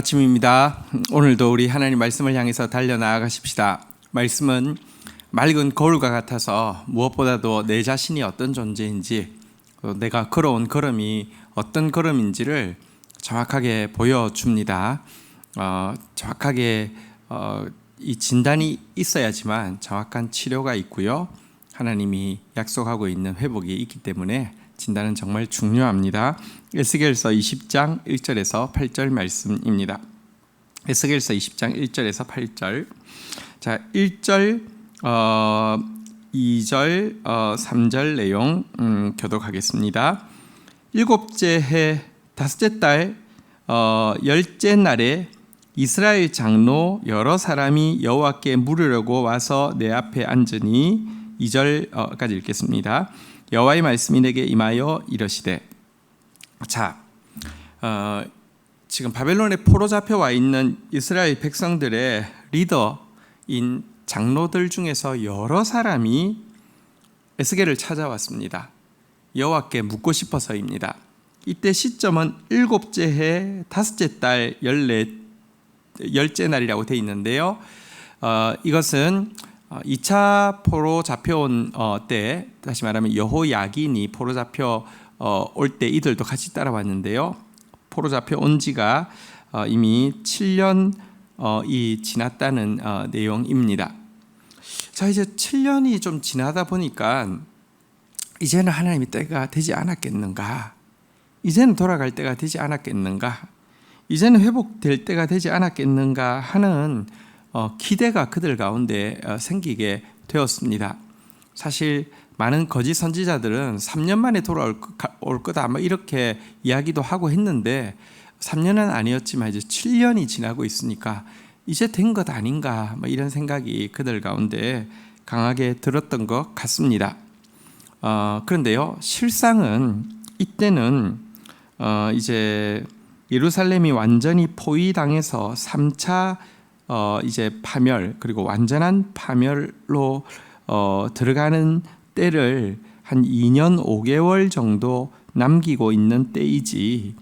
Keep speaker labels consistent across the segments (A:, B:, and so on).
A: 아침입니다. 오늘도 우리 하나님 말씀을 향해서 달려나가십시다. 말씀은 맑은 거울과 같아서 무엇보다도 내 자신이 어떤 존재인지, 내가 걸어온 걸음이 어떤 걸음인지를 정확하게 보여줍니다. 정확하게 이 진단이 있어야지만 정확한 치료가 있고요. 하나님이 약속하고 있는 회복이 있기 때문에 진단은 정말 중요합니다. 에스겔서 20장 1절에서 8절 말씀입니다. 에스겔서 20장 1절에서 8절. 자, 1절, 2절, 3절 내용 교독하겠습니다. 일곱째 해 다섯째 달 열째 날에 이스라엘 장로 여러 사람이 여호와께 물으려고 와서 내 앞에 앉으니 2절까지 읽겠습니다. 여호와의 말씀이 내게 임하여 이르시되. 자, 지금 바벨론에 포로 잡혀와 있는 이스라엘 백성들의 리더인 장로들 중에서 여러 사람이 에스겔을 찾아왔습니다. 여호와께 묻고 싶어서입니다. 이때 시점은 일곱째 해 다섯째 달 열째 날이라고 되어 있는데요. 이것은 2차 포로 잡혀온 때, 다시 말하면 여호야긴이 포로 잡혀 올 때 이들도 같이 따라왔는데요. 포로 잡혀온 지가 이미 7년이 지났다는 내용입니다. 자, 이제 7년이 좀 지나다 보니까 이제는 하나님의 때가 되지 않았겠는가? 이제는 돌아갈 때가 되지 않았겠는가? 이제는 회복될 때가 되지 않았겠는가 하는 기대가 그들 가운데 생기게 되었습니다. 사실 많은 거짓 선지자들은 3년 만에 돌아올 거다 아마 이렇게 이야기도 하고 했는데 3년은 아니었지만 이제 7년이 지나고 있으니까 이제 된 것 아닌가 이런 생각이 그들 가운데 강하게 들었던 것 같습니다. 그런데요, 실상은 이때는 이제 예루살렘이 완전히 포위당해서 3차 이제 파멸, 그리고 완전한 파멸로 들어가는 때를 한 2년 5개월 정도 남기고 있는 때이지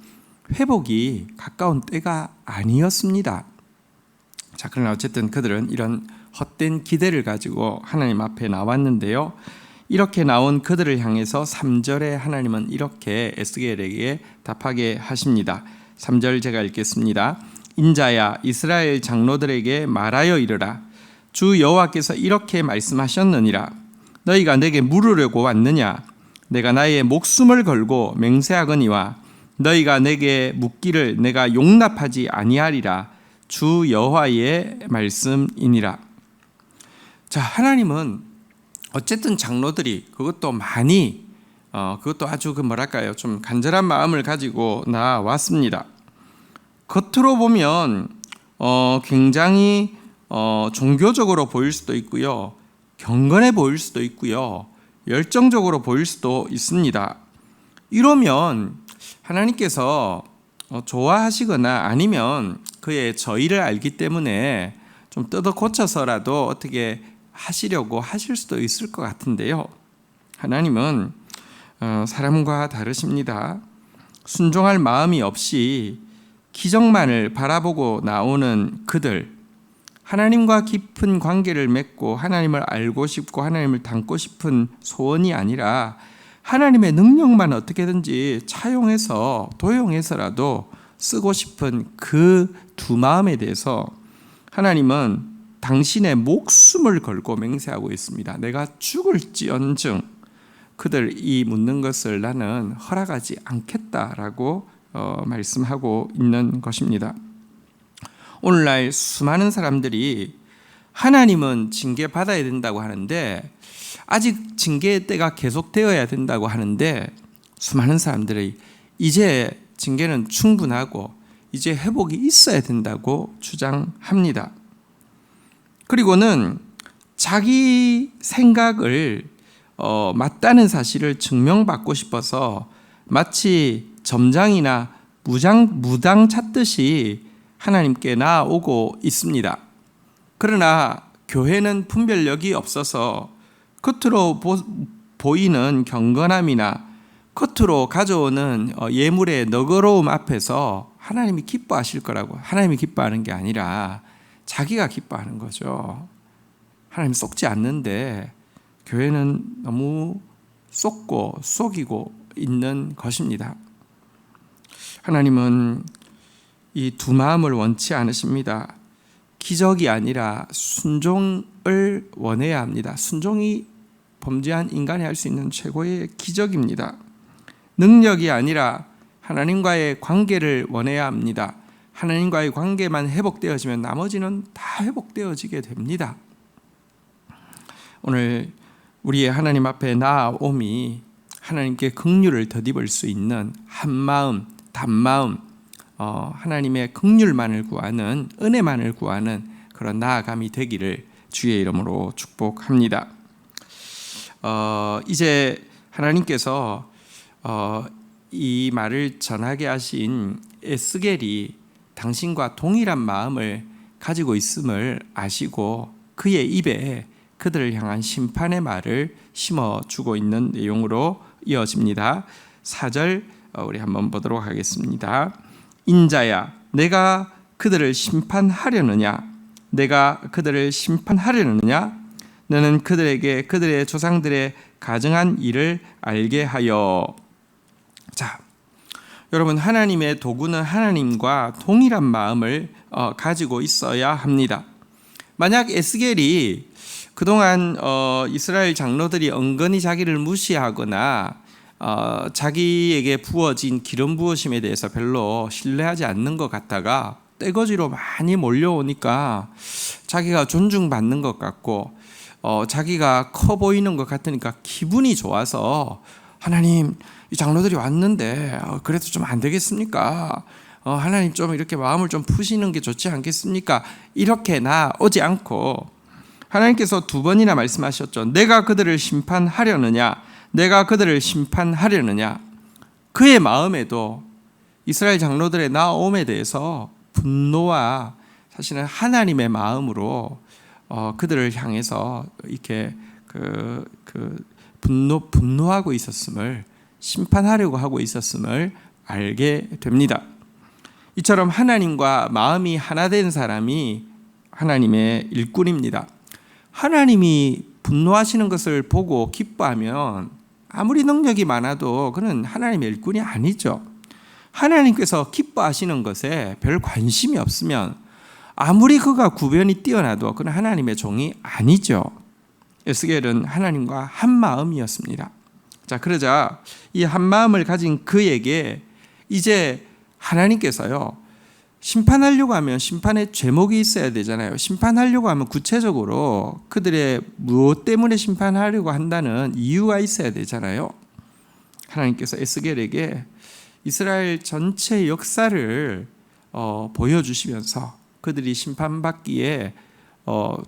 A: 회복이 가까운 때가 아니었습니다. 자, 그러나 어쨌든 그들은 이런 헛된 기대를 가지고 하나님 앞에 나왔는데요. 이렇게 나온 그들을 향해서 3절에 하나님은 이렇게 에스겔에게 답하게 하십니다. 3절 제가 읽겠습니다. 인자야, 이스라엘 장로들에게 말하여 이르라. 주 여호와께서 이렇게 말씀하셨느니라. 너희가 내게 물으려고 왔느냐? 내가 나의 목숨을 걸고 맹세하거니와 너희가 내게 묻기를 내가 용납하지 아니하리라. 주 여호와의 말씀이니라. 자, 하나님은 어쨌든 장로들이 그것도 많이 그것도 아주 좀 간절한 마음을 가지고 나왔습니다. 겉으로 보면 굉장히 종교적으로 보일 수도 있고요, 경건해 보일 수도 있고요, 열정적으로 보일 수도 있습니다. 이러면 하나님께서 좋아하시거나 아니면 그의 저의를 알기 때문에 좀 뜯어 고쳐서라도 어떻게 하시려고 하실 수도 있을 것 같은데요. 하나님은 사람과 다르십니다. 순종할 마음이 없이 기적만을 바라보고 나오는 그들, 하나님과 깊은 관계를 맺고 하나님을 알고 싶고 하나님을 닮고 싶은 소원이 아니라 하나님의 능력만 어떻게든지 차용해서 도용해서라도 쓰고 싶은 그 두 마음에 대해서 하나님은 당신의 목숨을 걸고 맹세하고 있습니다. 내가 죽을지언정 그들이 묻는 것을 나는 허락하지 않겠다라고 말씀하고 있는 것입니다. 오늘날 수많은 사람들이 하나님은 징계받아야 된다고 하는데, 아직 징계의 때가 계속되어야 된다고 하는데, 수많은 사람들이 이제 징계는 충분하고 이제 회복이 있어야 된다고 주장합니다. 그리고는 자기 생각을 맞다는 사실을 증명받고 싶어서 마치 점장이나 무당 찾듯이 하나님께 나아오고 있습니다. 그러나 교회는 분별력이 없어서 겉으로 보이는 경건함이나 겉으로 가져오는 예물의 너그러움 앞에서 하나님이 기뻐하실 거라고. 하나님이 기뻐하는 게 아니라 자기가 기뻐하는 거죠. 하나님 속지 않는데 교회는 너무 속고 속이고 있는 것입니다. 하나님은 이 두 마음을 원치 않으십니다. 기적이 아니라 순종을 원해야 합니다. 순종이 범죄한 인간이 할 수 있는 최고의 기적입니다. 능력이 아니라 하나님과의 관계를 원해야 합니다. 하나님과의 관계만 회복되어지면 나머지는 다 회복되어지게 됩니다. 오늘 우리의 하나님 앞에 나아옴이 하나님께 긍휼을 덧입을 수 있는 한마음, 단마음, 하나님의 긍휼만을 구하는, 은혜만을 구하는 그런 나아감이 되기를 주의 이름으로 축복합니다. 이제 하나님께서 이 말을 전하게 하신 에스겔이 당신과 동일한 마음을 가지고 있음을 아시고 그의 입에 그들을 향한 심판의 말을 심어주고 있는 내용으로 이어집니다. 4절 우리 한번 보도록 하겠습니다. 인자야, 내가 그들을 심판하려느냐? 내가 그들을 심판하려느냐? 너는 그들에게 그들의 조상들의 가증한 일을 알게 하여. 자, 여러분, 하나님의 도구는 하나님과 동일한 마음을 가지고 있어야 합니다. 만약 에스겔이 그동안 이스라엘 장로들이 은근히 자기를 무시하거나 자기에게 부어진 기름 부으심에 대해서 별로 신뢰하지 않는 것 같다가 떼거지로 많이 몰려오니까 자기가 존중받는 것 같고 자기가 커 보이는 것 같으니까 기분이 좋아서 하나님, 이 장로들이 왔는데 그래도 좀 안 되겠습니까? 하나님 좀 이렇게 마음을 좀 푸시는 게 좋지 않겠습니까? 이렇게 나오지 않고 하나님께서 두 번이나 말씀하셨죠. 내가 그들을 심판하려느냐? 내가 그들을 심판하려느냐? 그의 마음에도 이스라엘 장로들의 나옴에 대해서 분노와 사실은 하나님의 마음으로 그들을 향해서 이렇게 분노하고 있었음을, 심판하려고 하고 있었음을 알게 됩니다. 이처럼 하나님과 마음이 하나 된 사람이 하나님의 일꾼입니다. 하나님이 분노하시는 것을 보고 기뻐하면 아무리 능력이 많아도 그는 하나님의 일꾼이 아니죠. 하나님께서 기뻐하시는 것에 별 관심이 없으면 아무리 그가 구변이 뛰어나도 그는 하나님의 종이 아니죠. 에스겔은 하나님과 한 마음이었습니다. 자, 그러자 이 한 마음을 가진 그에게 이제 하나님께서요, 심판하려고 하면 심판의 제목이 있어야 되잖아요. 심판하려고 하면 구체적으로 그들의 무엇 때문에 심판하려고 한다는 이유가 있어야 되잖아요. 하나님께서 에스겔에게 이스라엘 전체 역사를 보여주시면서 그들이 심판받기에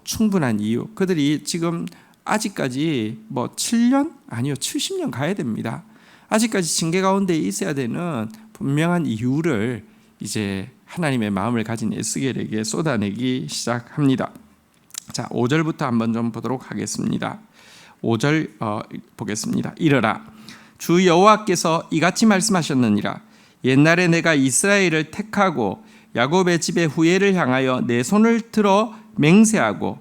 A: 충분한 이유, 그들이 지금 아직까지 7년? 아니요, 70년 가야 됩니다. 아직까지 징계 가운데 있어야 되는 분명한 이유를 이제 하나님의 마음을 가진 에스겔에게 쏟아내기 시작합니다. 자, 5절부터 한번 좀 보도록 하겠습니다. 5절 보겠습니다. 이르라, 주 여호와께서 이같이 말씀하셨느니라. 옛날에 내가 이스라엘을 택하고 야곱의 집의 후예를 향하여 내 손을 들어 맹세하고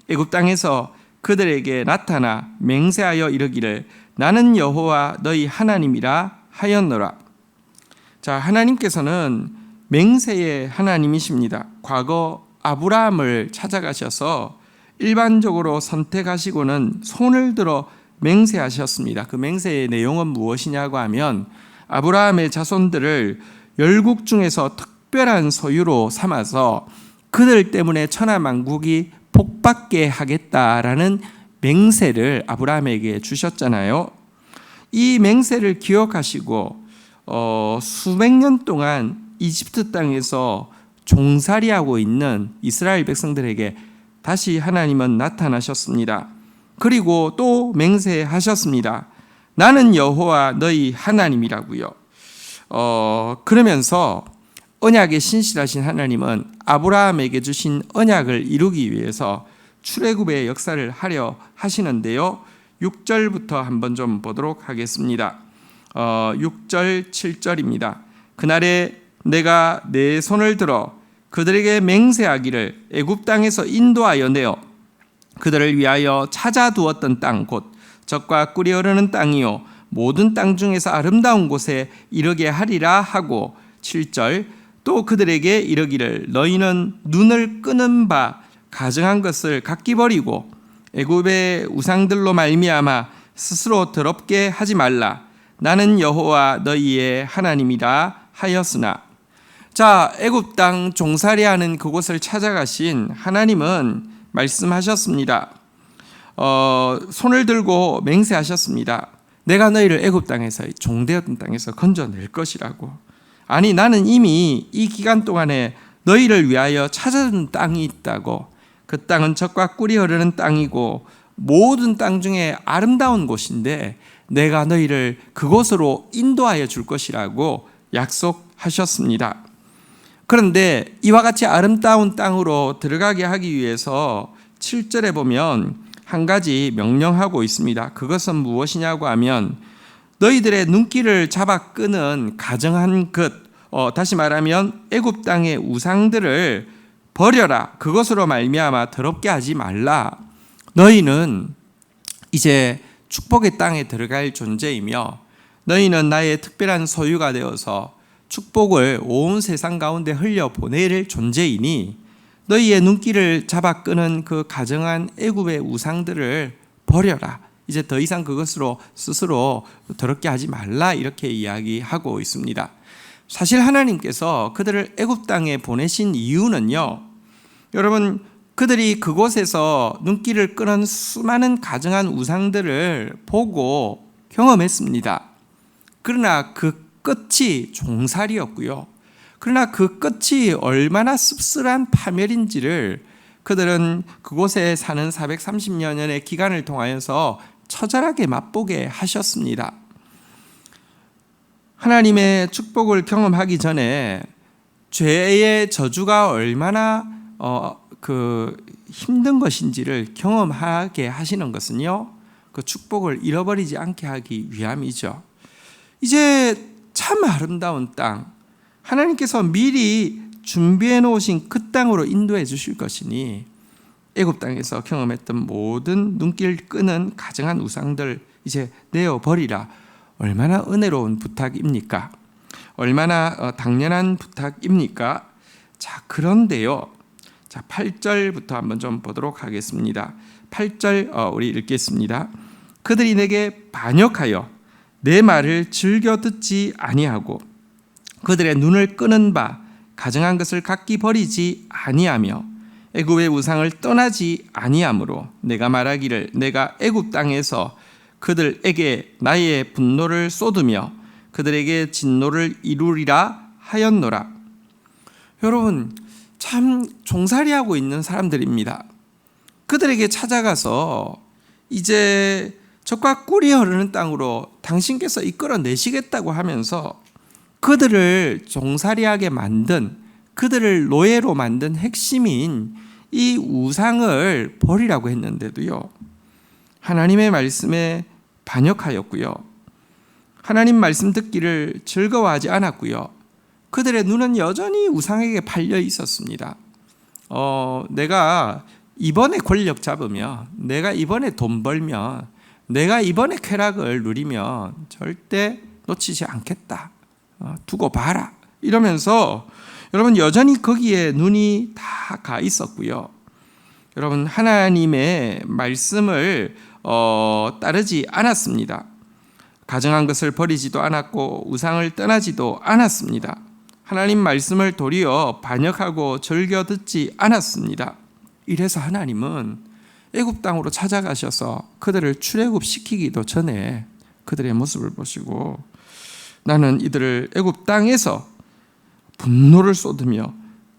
A: 애굽 땅에서 그들에게 나타나 맹세하여 이르기를 나는 여호와 너희 하나님이라 하였노라. 자, 하나님께서는 맹세의 하나님이십니다. 과거 아브라함을 찾아가셔서 일반적으로 선택하시고는 손을 들어 맹세하셨습니다. 그 맹세의 내용은 무엇이냐고 하면 아브라함의 자손들을 열국 중에서 특별한 소유로 삼아서 그들 때문에 천하만국이 복받게 하겠다라는 맹세를 아브라함에게 주셨잖아요. 이 맹세를 기억하시고 수백 년 동안 이집트 땅에서 종살이하고 있는 이스라엘 백성들에게 다시 하나님은 나타나셨습니다. 그리고 또 맹세하셨습니다. 나는 여호와 너희 하나님이라고요. 그러면서 언약에 신실하신 하나님은 아브라함에게 주신 언약을 이루기 위해서 출애굽의 역사를 하려 하시는데요. 6절부터 한번 좀 보도록 하겠습니다. 6절, 7절입니다. 그날에 내가 내 손을 들어 그들에게 맹세하기를 애굽 땅에서 인도하여 내어 그들을 위하여 찾아두었던 땅 곧 젖과 꿀이 흐르는 땅이요 모든 땅 중에서 아름다운 곳에 이르게 하리라 하고 7절 또 그들에게 이르기를 너희는 눈을 끄는 바 가증한 것을 각기 버리고 애굽의 우상들로 말미암아 스스로 더럽게 하지 말라 나는 여호와 너희의 하나님이라 하였으나. 자, 애굽 땅 종살이하는 그곳을 찾아가신 하나님은 말씀하셨습니다. 손을 들고 맹세하셨습니다. 내가 너희를 애굽 땅에서 종되었던 땅에서 건져낼 것이라고. 아니 나는 이미 이 기간 동안에 너희를 위하여 찾아준 땅이 있다고. 그 땅은 젖과 꿀이 흐르는 땅이고 모든 땅 중에 아름다운 곳인데 내가 너희를 그곳으로 인도하여 줄 것이라고 약속하셨습니다. 그런데 이와 같이 아름다운 땅으로 들어가게 하기 위해서 7절에 보면 한 가지 명령하고 있습니다. 그것은 무엇이냐고 하면 너희들의 눈길을 잡아 끄는 가증한 것, 다시 말하면 애굽 땅의 우상들을 버려라. 그것으로 말미암아 더럽게 하지 말라. 너희는 이제 축복의 땅에 들어갈 존재이며 너희는 나의 특별한 소유가 되어서 축복을 온 세상 가운데 흘려보낼 존재이니 너희의 눈길을 잡아 끄는 그 가증한 애굽의 우상들을 버려라. 이제 더 이상 그것으로 스스로 더럽게 하지 말라 이렇게 이야기하고 있습니다. 사실 하나님께서 그들을 애굽 땅에 보내신 이유는요. 여러분 그들이 그곳에서 눈길을 끄는 수많은 가증한 우상들을 보고 경험했습니다. 그러나 그 끝이 종살이였고요. 그러나 그 끝이 얼마나 씁쓸한 파멸인지를 그들은 그곳에 사는 430여년의 기간을 통하여서 처절하게 맛보게 하셨습니다. 하나님의 축복을 경험하기 전에 죄의 저주가 얼마나 힘든 것인지를 경험하게 하시는 것은요, 그 축복을 잃어버리지 않게 하기 위함이죠. 이제 참 아름다운 땅, 하나님께서 미리 준비해 놓으신 그 땅으로 인도해 주실 것이니 애굽 땅에서 경험했던 모든 눈길 끄는 가증한 우상들 이제 내어버리라. 얼마나 은혜로운 부탁입니까? 얼마나 당연한 부탁입니까? 자, 그런데요. 자, 8절부터 한번 좀 보도록 하겠습니다. 8절 우리 읽겠습니다. 그들이 내게 반역하여 내 말을 즐겨 듣지 아니하고 그들의 눈을 끄는 바 가증한 것을 각기 버리지 아니하며 애굽의 우상을 떠나지 아니하므로 내가 말하기를 내가 애굽 땅에서 그들에게 나의 분노를 쏟으며 그들에게 진노를 이루리라 하였노라. 여러분 참 종살이하고 있는 사람들입니다. 그들에게 찾아가서 이제 젖과 꿀이 흐르는 땅으로 당신께서 이끌어내시겠다고 하면서 그들을 종살이하게 만든, 그들을 노예로 만든 핵심인 이 우상을 버리라고 했는데도요, 하나님의 말씀에 반역하였고요, 하나님 말씀 듣기를 즐거워하지 않았고요, 그들의 눈은 여전히 우상에게 팔려 있었습니다. 내가 이번에 권력 잡으면, 내가 이번에 돈 벌면, 내가 이번에 쾌락을 누리면 절대 놓치지 않겠다. 두고 봐라. 이러면서 여러분 여전히 거기에 눈이 다 가 있었고요. 여러분 하나님의 말씀을 따르지 않았습니다. 가증한 것을 버리지도 않았고 우상을 떠나지도 않았습니다. 하나님 말씀을 도리어 반역하고 즐겨 듣지 않았습니다. 이래서 하나님은 애굽 땅으로 찾아가셔서 그들을 출애굽시키기도 전에 그들의 모습을 보시고 나는 이들을 애굽 땅에서 분노를 쏟으며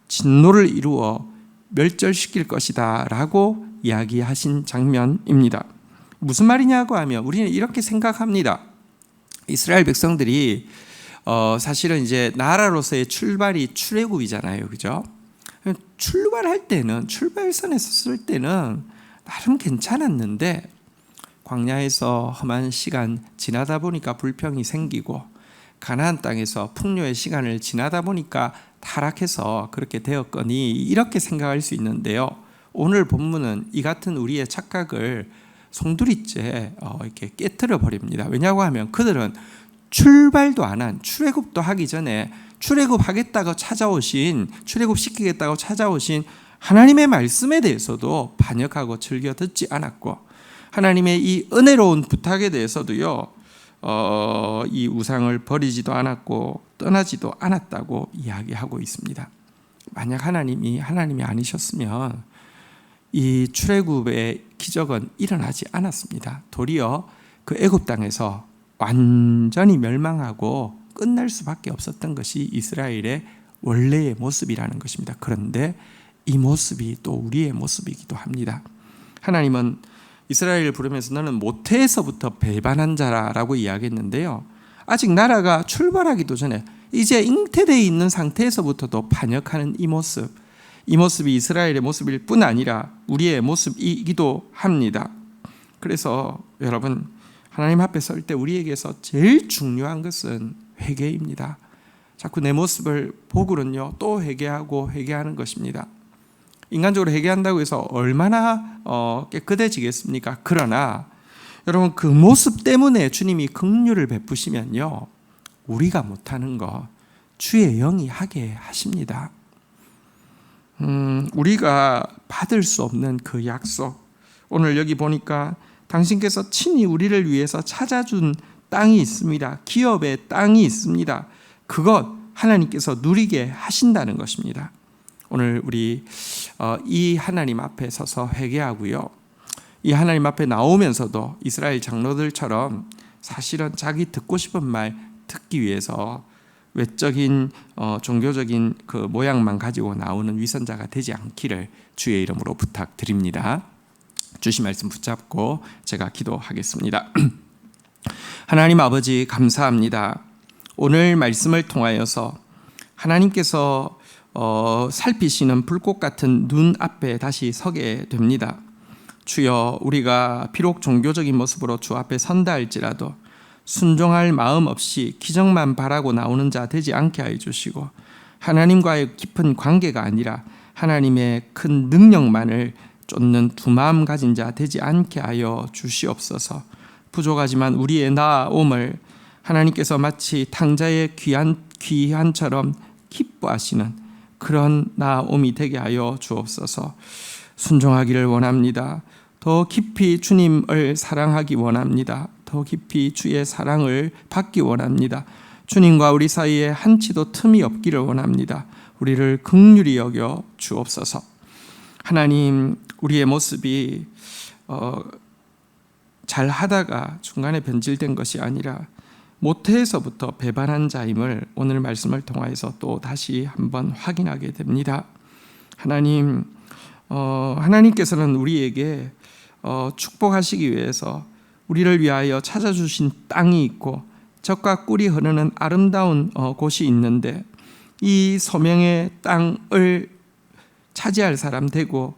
A: 진노를 이루어 멸절시킬 것이다 라고 이야기하신 장면입니다. 무슨 말이냐고 하면 우리는 이렇게 생각합니다. 이스라엘 백성들이 사실은 이제 나라로서의 출발이 출애굽이잖아요, 그죠? 출발할 때는, 출발선에 섰을 때는 나름 괜찮았는데 광야에서 험한 시간 지나다 보니까 불평이 생기고 가나안 땅에서 풍요의 시간을 지나다 보니까 타락해서 그렇게 되었거니 이렇게 생각할 수 있는데요. 오늘 본문은 이 같은 우리의 착각을 송두리째 이렇게 깨트려 버립니다. 왜냐고 하면 그들은 출발도 안 한, 출애굽도 하기 전에 출애굽하겠다고 찾아오신, 출애굽시키겠다고 찾아오신 하나님의 말씀에 대해서도 반역하고 즐겨 듣지 않았고, 하나님의 이 은혜로운 부탁에 대해서도요, 이 우상을 버리지도 않았고 떠나지도 않았다고 이야기하고 있습니다. 만약 하나님이 아니셨으면 이 출애굽의 기적은 일어나지 않았습니다. 도리어 그 애굽 땅에서 완전히 멸망하고 끝날 수밖에 없었던 것이 이스라엘의 원래의 모습이라는 것입니다. 그런데 이 모습이 또 우리의 모습이기도 합니다. 하나님은 이스라엘을 부르면서 너는 모태에서부터 배반한 자라고 이야기했는데요. 아직 나라가 출발하기도 전에 이제 잉태되어 있는 상태에서부터도 반역하는 이 모습이 이스라엘의 모습일 뿐 아니라 우리의 모습이기도 합니다. 그래서 여러분, 하나님 앞에 설 때 우리에게서 제일 중요한 것은 회개입니다. 자꾸 내 모습을 보고는요, 또 회개하는 것입니다. 인간적으로 회개한다고 해서 얼마나 깨끗해지겠습니까? 그러나 여러분, 그 모습 때문에 주님이 긍휼을 베푸시면요, 우리가 못하는 거 주의 영이 하게 하십니다. 우리가 받을 수 없는 그 약속, 오늘 여기 보니까 당신께서 친히 우리를 위해서 찾아준 땅이 있습니다. 기업의 땅이 있습니다. 그것 하나님께서 누리게 하신다는 것입니다. 오늘 우리 이 하나님 앞에 서서 회개하고요, 이 하나님 앞에 나오면서도 이스라엘 장로들처럼 사실은 자기 듣고 싶은 말 듣기 위해서 외적인 종교적인 그 모양만 가지고 나오는 위선자가 되지 않기를 주의 이름으로 부탁드립니다. 주신 말씀 붙잡고 제가 기도하겠습니다. 하나님 아버지, 감사합니다. 오늘 말씀을 통하여서 하나님께서 살피시는 불꽃 같은 눈 앞에 다시 서게 됩니다. 주여, 우리가 비록 종교적인 모습으로 주 앞에 선다 할지라도 순종할 마음 없이 기적만 바라고 나오는 자 되지 않게 하여 주시고, 하나님과의 깊은 관계가 아니라 하나님의 큰 능력만을 쫓는 두 마음 가진 자 되지 않게 하여 주시옵소서. 부족하지만 우리의 나아옴을 하나님께서 마치 탕자의 귀한처럼 기뻐하시는 그런 나아옴이 되게 하여 주옵소서. 순종하기를 원합니다. 더 깊이 주님을 사랑하기 원합니다. 더 깊이 주의 사랑을 받기 원합니다. 주님과 우리 사이에 한치도 틈이 없기를 원합니다. 우리를 긍휼히 여겨 주옵소서. 하나님, 우리의 모습이 잘 하다가 중간에 변질된 것이 아니라 모태에서부터 배반한 자임을 오늘 말씀을 통하여서 또 다시 한번 확인하게 됩니다. 하나님, 하나님께서는 우리에게 축복하시기 위해서 우리를 위하여 찾아주신 땅이 있고 젖과 꿀이 흐르는 아름다운 곳이 있는데, 이 소명의 땅을 차지할 사람 되고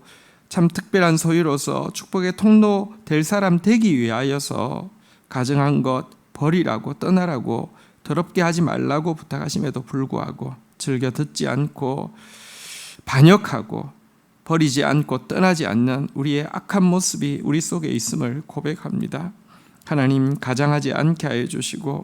A: 참 특별한 소유로서 축복의 통로 될 사람 되기 위하여서 가정한 것 버리라고, 떠나라고, 더럽게 하지 말라고 부탁하심에도 불구하고 즐겨 듣지 않고 반역하고 버리지 않고 떠나지 않는 우리의 악한 모습이 우리 속에 있음을 고백합니다. 하나님, 가장하지 않게 하여 주시고,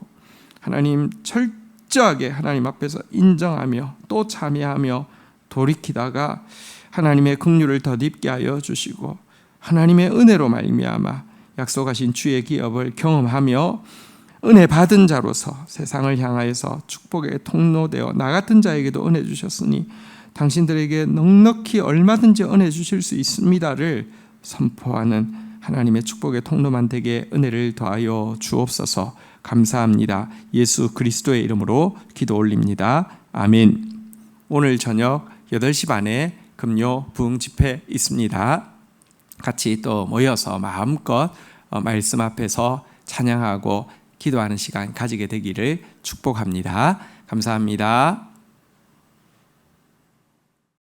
A: 하나님 철저하게 하나님 앞에서 인정하며 또 참여하며 돌이키다가 하나님의 긍휼을 덧입게 하여 주시고, 하나님의 은혜로 말미암아 약속하신 주의 기업을 경험하며 은혜 받은 자로서 세상을 향하여서 축복의 통로되어 나 같은 자에게도 은혜 주셨으니 당신들에게 넉넉히 얼마든지 은혜 주실 수 있습니다를 선포하는 하나님의 축복의 통로만 되게 은혜를 더하여 주옵소서. 감사합니다. 예수 그리스도의 이름으로 기도 올립니다. 아멘. 오늘 저녁 8시 반에 금요 부흥 집회 있습니다. 같이 또 모여서 마음껏 말씀 앞에서 찬양하고 기도하는 시간 가지게 되기를 축복합니다. 감사합니다.